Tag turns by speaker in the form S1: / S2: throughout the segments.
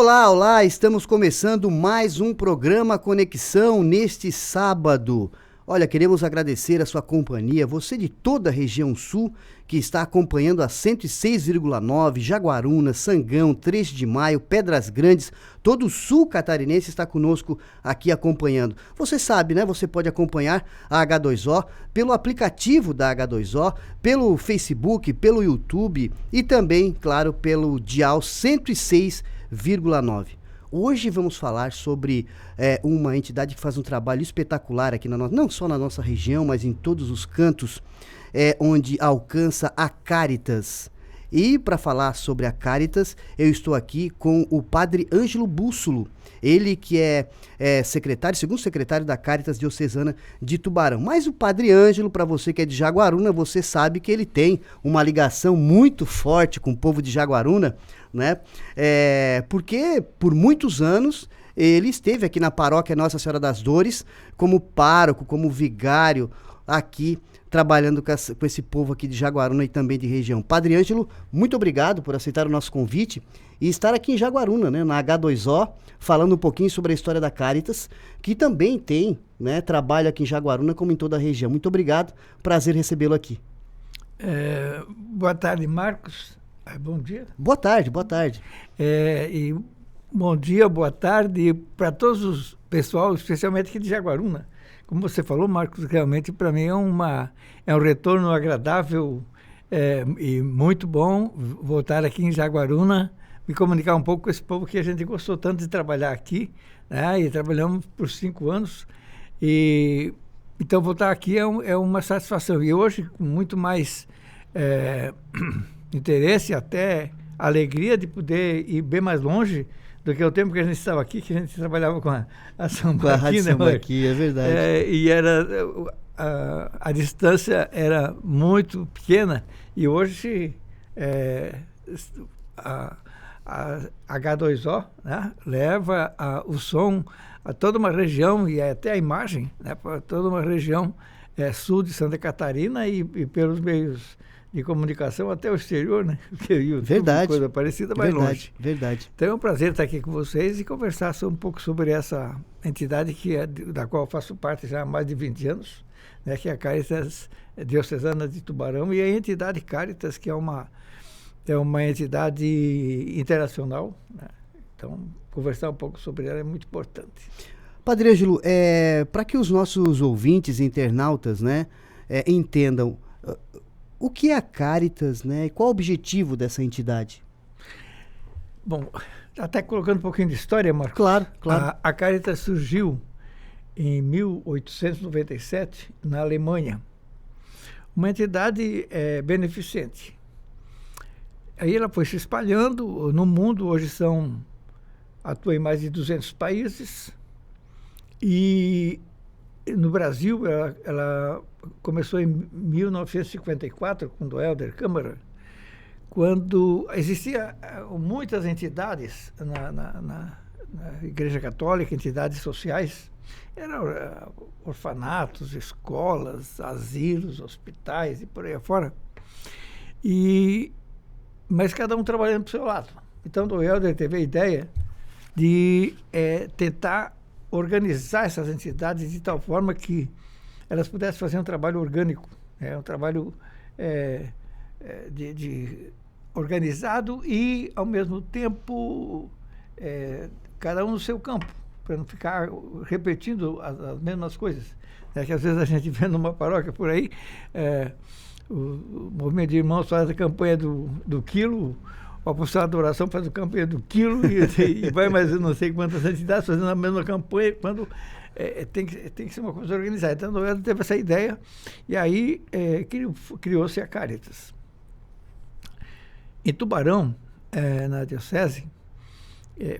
S1: Olá, olá, estamos começando mais um programa Conexão neste sábado. Olha, queremos agradecer a sua companhia, você de toda a região sul que está acompanhando a 106,9, Jaguaruna, Sangão, 3 de Maio, Pedras Grandes, todo o sul catarinense está conosco aqui acompanhando. Você sabe, né? Você pode acompanhar a H2O pelo aplicativo da H2O, pelo Facebook, pelo YouTube e também, claro, pelo dial 106,9. Hoje vamos falar sobre uma entidade que faz um trabalho espetacular aqui não só na nossa região, mas em todos os cantos, onde alcança a Cáritas. E para falar sobre a Cáritas, eu estou aqui com o Padre Ângelo Bússolo, ele que é segundo secretário da Cáritas Diocesana de Tubarão. Mas o Padre Ângelo, para você que é de Jaguaruna, você sabe que ele tem uma ligação muito forte com o povo de Jaguaruna, né? Porque por muitos anos ele esteve aqui na paróquia Nossa Senhora das Dores como pároco, como vigário aqui, trabalhando com esse povo aqui de Jaguaruna e também de região. Padre Ângelo, muito obrigado por aceitar o nosso convite e estar aqui em Jaguaruna, né, na H2O, falando um pouquinho sobre a história da Cáritas, que também tem, né, trabalho aqui em Jaguaruna como em toda a região. Muito obrigado, prazer recebê-lo aqui.
S2: Boa tarde, Marcos. Bom dia.
S1: Boa tarde, boa tarde.
S2: E bom dia, boa tarde para todos os pessoal, especialmente aqui de Jaguaruna. Como você falou, Marcos, realmente para mim é um retorno agradável e muito bom voltar aqui em Jaguaruna, me comunicar um pouco com esse povo que a gente gostou tanto de trabalhar aqui, né? E trabalhamos por 5 anos. Então voltar aqui é uma satisfação. E hoje, com muito mais interesse, até alegria de poder ir bem mais longe do que o tempo que a gente estava aqui, que a gente trabalhava com a Sambaqui, né?
S1: Sambaqui, é verdade.
S2: E a distância era muito pequena e hoje a H2O, né, leva o som a toda uma região e até a imagem, né, para toda uma região sul de Santa Catarina e pelos meios de comunicação até o exterior, né? YouTube,
S1: verdade.
S2: Coisa parecida, mais longe.
S1: Verdade.
S2: Então é um prazer estar aqui com vocês e conversar um pouco sobre essa entidade da qual eu faço parte já há mais de 20 anos, né? Que é a Cáritas Diocesana de Tubarão e a entidade Cáritas, que é uma entidade internacional, né? Então, conversar um pouco sobre ela é muito importante.
S1: Padre Ângelo, para que os nossos ouvintes, internautas, né, entendam o que é a Cáritas, né, e qual o objetivo dessa entidade?
S2: Bom, até colocando um pouquinho de história, Marcos.
S1: Claro.
S2: A Cáritas surgiu em 1897 na Alemanha, uma entidade beneficente. Aí ela foi se espalhando no mundo, hoje atua em mais de 200 países, e no Brasil ela começou em 1954, com o Helder Câmara, quando existiam muitas entidades na Igreja Católica, entidades sociais, eram orfanatos, escolas, asilos, hospitais e por aí afora, mas cada um trabalhando para o seu lado. Então o Helder teve a ideia de tentar organizar essas entidades de tal forma que elas pudessem fazer um trabalho orgânico, um trabalho organizado e, ao mesmo tempo, cada um no seu campo, para não ficar repetindo as mesmas coisas. Que às vezes a gente vê numa paróquia por aí, o movimento de irmãos faz a campanha do quilo, o apostolado da oração faz a campanha do quilo e vai mais eu não sei quantas entidades fazendo a mesma campanha, quando tem que ser uma coisa organizada. Então, o Noel teve essa ideia e aí criou-se a Cáritas. Em Tubarão, na Diocese,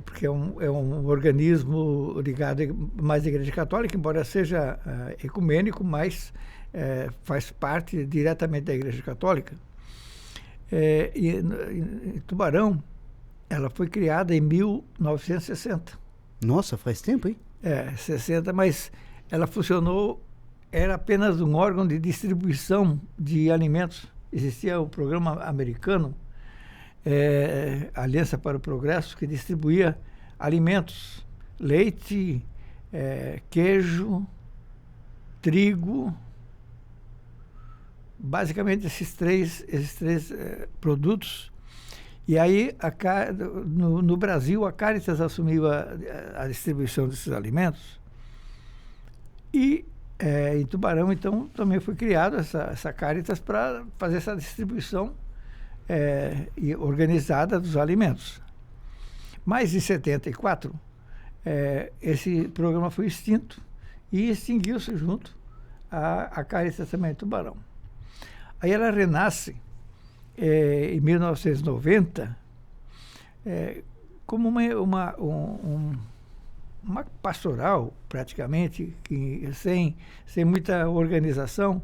S2: porque é um organismo ligado mais à Igreja Católica, embora seja ecumênico, mas faz parte diretamente da Igreja Católica. E em Tubarão, ela foi criada em 1960.
S1: Nossa, faz tempo, hein?
S2: 60, mas ela funcionou, era apenas um órgão de distribuição de alimentos. Existia o programa americano Aliança para o Progresso, que distribuía alimentos, leite, queijo, trigo, basicamente esses três produtos. E aí, no Brasil, a Caritas assumiu a distribuição desses alimentos. E em Tubarão, então, também foi criada essa Caritas para fazer essa distribuição organizada dos alimentos. Mas em 74, esse programa foi extinto e extinguiu-se junto à Caritas também em Tubarão. Aí ela renasce em 1990 como uma pastoral, praticamente, sem muita organização,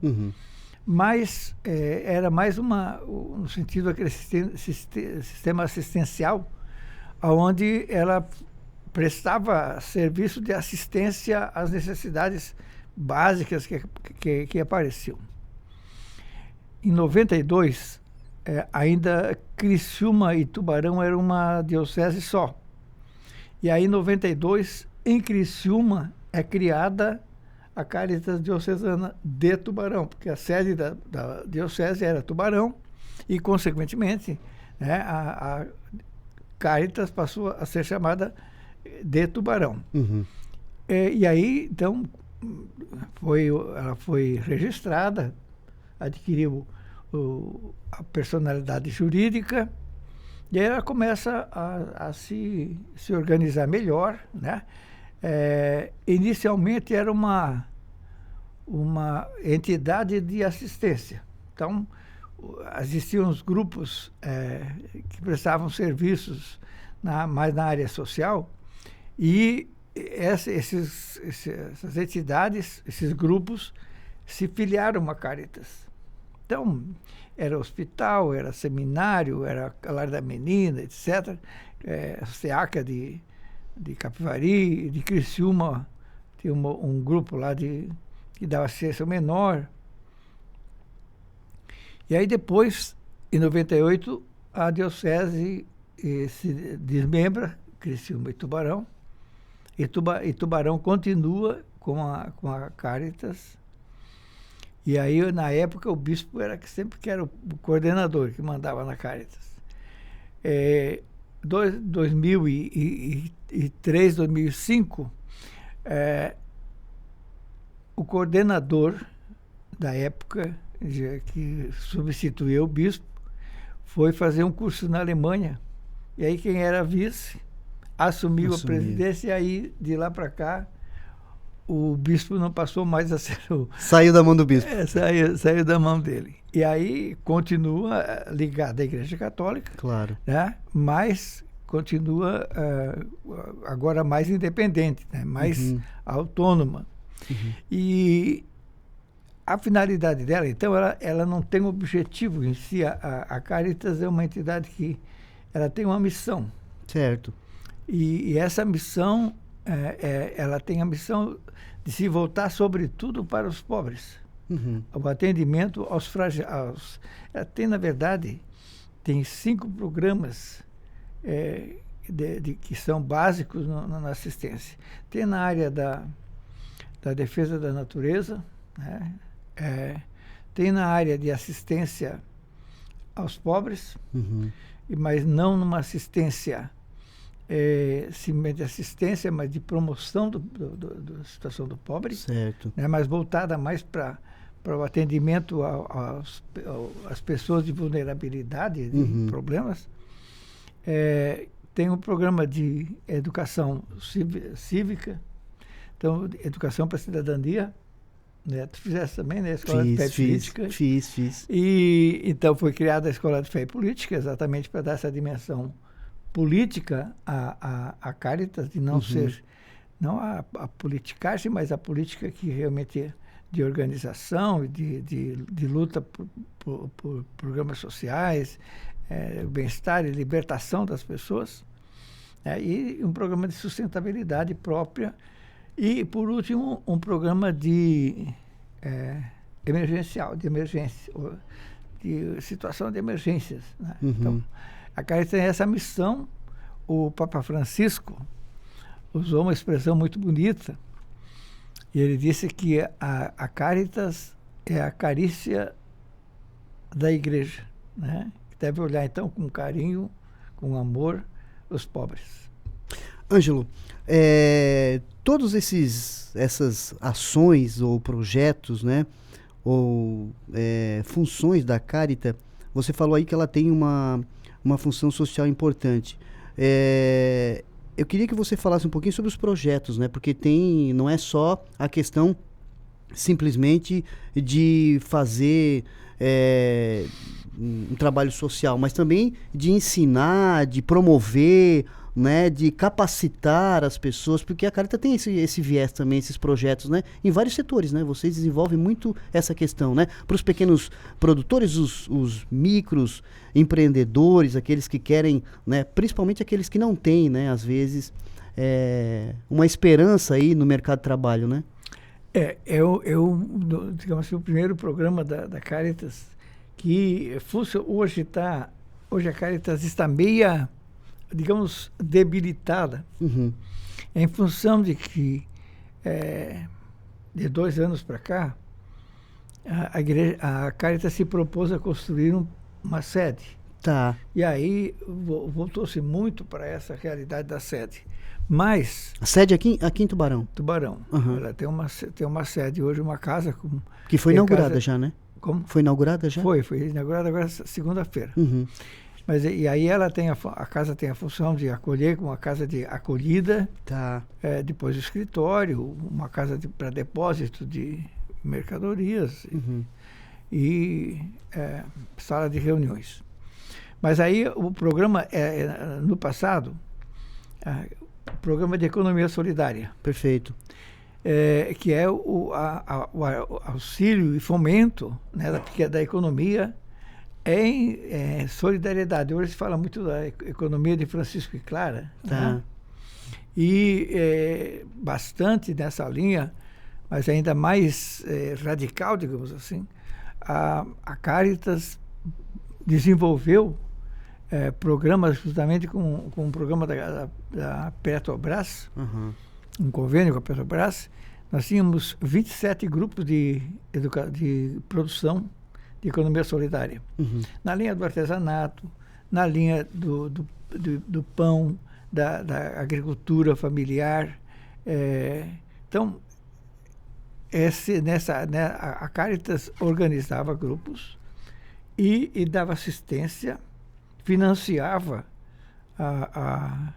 S2: mas era mais no sentido daquele sistema assistencial, onde ela prestava serviço de assistência às necessidades básicas que apareciam. Em 92, ainda Criciúma e Tubarão era uma diocese só. E aí, em 92, em Criciúma, é criada a Caritas Diocesana de Tubarão, porque a sede da diocese era Tubarão e, consequentemente, né, a Caritas passou a ser chamada de Tubarão. E aí, então, ela foi registrada, adquiriu a personalidade jurídica, e aí ela começa a se organizar melhor, né? Inicialmente era uma entidade de assistência. Então, existiam os grupos que prestavam serviços mais na área social, e essas entidades, esses grupos, se filiaram a Caritas. Então, era hospital, era seminário, era Lar da Menina, etc. SEACA de Capivari, de Criciúma, tinha um grupo lá que dava assistência ao menor. E aí depois, em 98, a diocese se desmembra, Criciúma e Tubarão, e Tubarão continua com a Caritas. E aí, na época, o bispo sempre era o coordenador que mandava na Caritas. 2003, 2005, o coordenador da época, que substituiu o bispo, foi fazer um curso na Alemanha. E aí quem era vice assumiu a presidência, e aí, de lá para cá, o bispo não passou mais a ser o...
S1: Saiu da mão do bispo.
S2: Saiu da mão dele. E aí continua ligado à Igreja Católica.
S1: Claro.
S2: Né? Mas continua agora mais independente, né? Mais autônoma. E a finalidade dela, então, ela não tem um objetivo em si. A Caritas é uma entidade que ela tem uma missão.
S1: Certo.
S2: E essa missão, ela tem a missão de se voltar, sobretudo, para os pobres. O atendimento aos fragilizados. Na verdade, tem 5 programas que são básicos na assistência. Tem na área da defesa da natureza, né? Tem na área de assistência aos pobres, mas não numa assistência simplesmente de assistência, mas de promoção da situação do pobre,
S1: certo,
S2: né, mas voltada mais para o atendimento às pessoas de vulnerabilidade, de problemas. Tem um programa de educação cívica, então, educação para a cidadania, né? Tu fizeste também, né? Escola de Fé e Política.
S1: Fiz.
S2: E então foi criada a Escola de Fé e Política, exatamente para dar essa dimensão política à Caritas, de não ser, não a politicagem, mas a política que realmente é de organização, de luta por programas sociais, bem-estar e libertação das pessoas, e um programa de sustentabilidade própria. E, por último, um programa de emergência, de situação de emergências. Né? Então, A Caritas tem essa missão. O Papa Francisco usou uma expressão muito bonita, e ele disse que a Caritas é a carícia da igreja, né? Que deve olhar, então, com carinho, com amor, os pobres.
S1: Ângelo, todas essas ações ou projetos, né, ou funções da Caritas, você falou aí que ela tem uma função social importante. Eu queria que você falasse um pouquinho sobre os projetos, né, porque não é só a questão simplesmente de fazer um trabalho social, mas também de ensinar, de promover, né, de capacitar as pessoas, porque a Caritas tem esse viés também, esses projetos, né, em vários setores, né, vocês desenvolvem muito essa questão, né, para os pequenos produtores, os micros empreendedores, aqueles que querem, né, principalmente aqueles que não têm, né, às vezes, uma esperança aí no mercado de trabalho, né?
S2: Digamos assim, o primeiro programa da Caritas que hoje a Caritas está meia, digamos, debilitada, em função de que de 2 anos para cá a Caritas se propôs a construir uma sede.
S1: Tá.
S2: E aí voltou-se muito para essa realidade da sede. Mas
S1: a sede aqui em Tubarão?
S2: Tubarão.
S1: Uhum.
S2: Ela tem uma sede hoje, uma casa
S1: que foi inaugurada já, né?
S2: Como?
S1: Foi inaugurada já?
S2: Foi inaugurada agora segunda-feira.
S1: Uhum.
S2: Mas e aí ela tem a casa tem a função de acolher, com uma casa de acolhida,
S1: tá.
S2: Depois o escritório, uma casa para depósito de mercadorias, e sala de reuniões. Mas aí o programa, no passado, o programa de economia solidária.
S1: Perfeito.
S2: Que é o auxílio e fomento, né, da economia em solidariedade. Hoje se fala muito da economia de Francisco e Clara,
S1: tá,
S2: né? E bastante nessa linha, mas ainda mais radical, digamos assim, a Caritas desenvolveu programas justamente com um programa da Petrobras, um convênio com a Petrobras. Nós tínhamos 27 grupos de produção de economia solidária, na linha do artesanato, na linha do pão, da agricultura familiar. Então, a Caritas organizava grupos e dava assistência, financiava a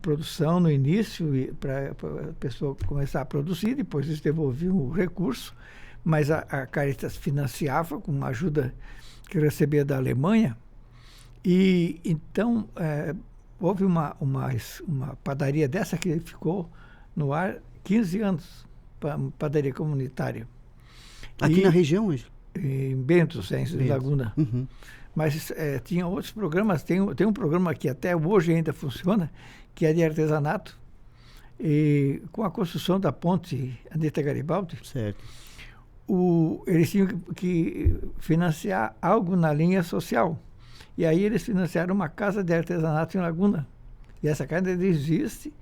S2: produção no início, para a pessoa começar a produzir, depois eles devolviam o recurso, mas a Caritas financiava com uma ajuda que recebia da Alemanha. E então houve uma padaria dessa que ficou no ar 15 anos, padaria comunitária.
S1: Aqui na região hoje?
S2: Em Bentos, em Laguna. Mas tinha outros programas, tem um programa que até hoje ainda funciona, que é de artesanato, e com a construção da ponte Anita Garibaldi,
S1: certo,
S2: eles tinham que financiar algo na linha social. E aí eles financiaram uma casa de artesanato em Laguna. E essa casa ainda existe,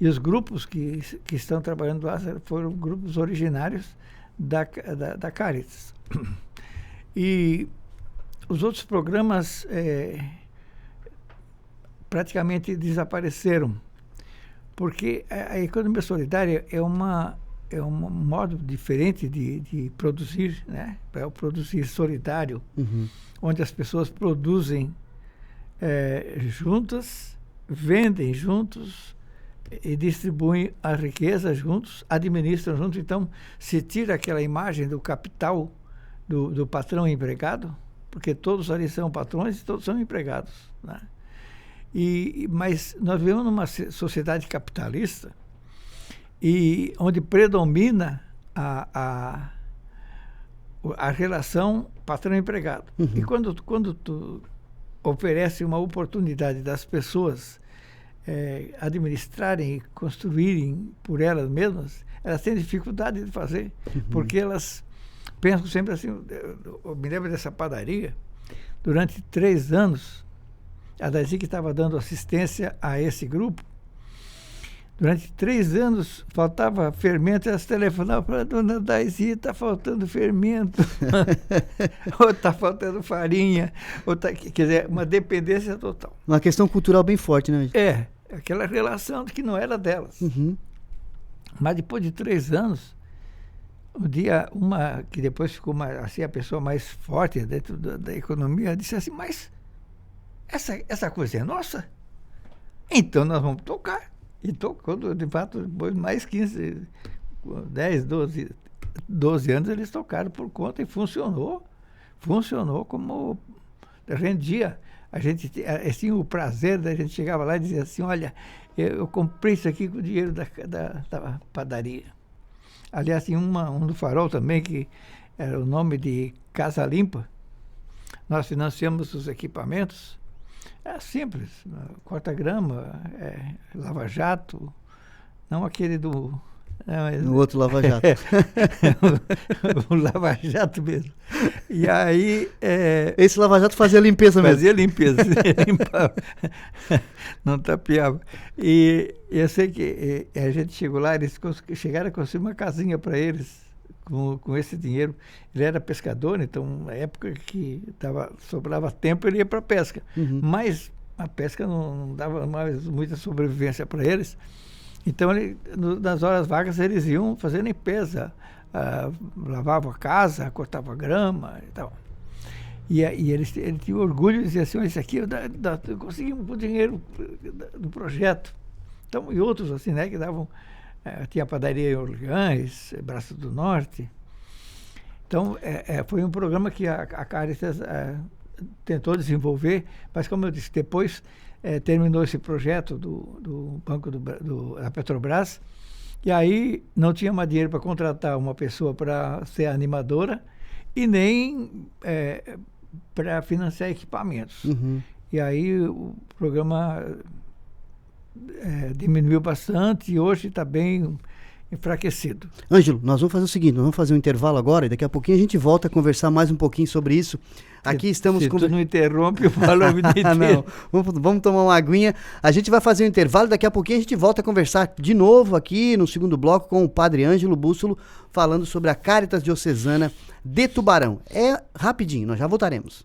S2: e os grupos que estão trabalhando lá foram grupos originários da Caritas. E os outros programas praticamente desapareceram, porque a economia solidária é um modo diferente de produzir, né? É o produzir solidário, onde as pessoas produzem juntas, vendem juntos e distribuem a riqueza juntos, administram juntos. Então, se tira aquela imagem do capital do patrão e empregado, porque todos ali são patrões e todos são empregados, né? Mas nós vivemos numa sociedade capitalista e onde predomina a relação patrão-empregado. E quando tu oferece uma oportunidade das pessoas administrarem e construírem por elas mesmas, elas têm dificuldade de fazer, porque elas pensam sempre assim. Eu me lembro dessa padaria, durante 3 anos, a Daisy que estava dando assistência a esse grupo. Durante 3 anos faltava fermento, elas telefonavam para a dona Daisy, está faltando fermento, ou está faltando farinha, quer dizer, uma dependência total.
S1: Uma questão cultural bem forte, né?
S2: É, aquela relação que não era delas.
S1: Uhum.
S2: Mas depois de 3 anos, um dia, uma que depois ficou assim, a pessoa mais forte dentro da economia, disse assim, mas essa coisa é nossa? Então nós vamos tocar. E tocou, de fato, depois mais 15, 10, 12 anos eles tocaram por conta e funcionou. Funcionou como rendia. A gente tinha o prazer da gente chegava lá e dizia assim, olha, eu comprei isso aqui com o dinheiro da padaria. Aliás, tinha um do Farol também, que era o nome de Casa Limpa. Nós financiamos os equipamentos. É simples, corta-grama, lava-jato, não aquele do...
S1: No outro lava-jato.
S2: O lava-jato mesmo. E aí...
S1: Esse lava-jato fazia limpeza mesmo.
S2: Fazia limpeza, limpava, não tapeava. E eu sei que a gente chegou lá, eles chegaram a construir uma casinha para eles, com esse dinheiro. Ele era pescador, então na época que sobrava tempo ele ia para a pesca.
S1: Uhum.
S2: Mas a pesca não dava mais muita sobrevivência para eles. Então nas horas vagas eles iam fazer limpeza, lavavam a casa, cortavam grama e tal. E ele tinha orgulho de dizer assim, esse aqui conseguimos o dinheiro do projeto. Então, e outros assim, né, que davam... tinha a padaria em Orleans, Braço do Norte. Então, foi um programa que a Caritas tentou desenvolver, mas, como eu disse, depois terminou esse projeto do Banco da Petrobras, e aí não tinha mais dinheiro para contratar uma pessoa para ser animadora e nem para financiar equipamentos.
S1: Uhum.
S2: E aí o programa diminuiu bastante e hoje está bem enfraquecido.
S1: Ângelo, nós vamos fazer o seguinte, nós vamos fazer um intervalo agora e daqui a pouquinho a gente volta a conversar mais um pouquinho sobre isso. Aqui estamos...
S2: Se tu não interrompe, eu falo a vida inteira.
S1: Não, vamos tomar uma aguinha. A gente vai fazer um intervalo, daqui a pouquinho a gente volta a conversar de novo aqui no segundo bloco com o padre Ângelo Bússolo, falando sobre a Caritas Diocesana de Tubarão. É rapidinho, nós já voltaremos.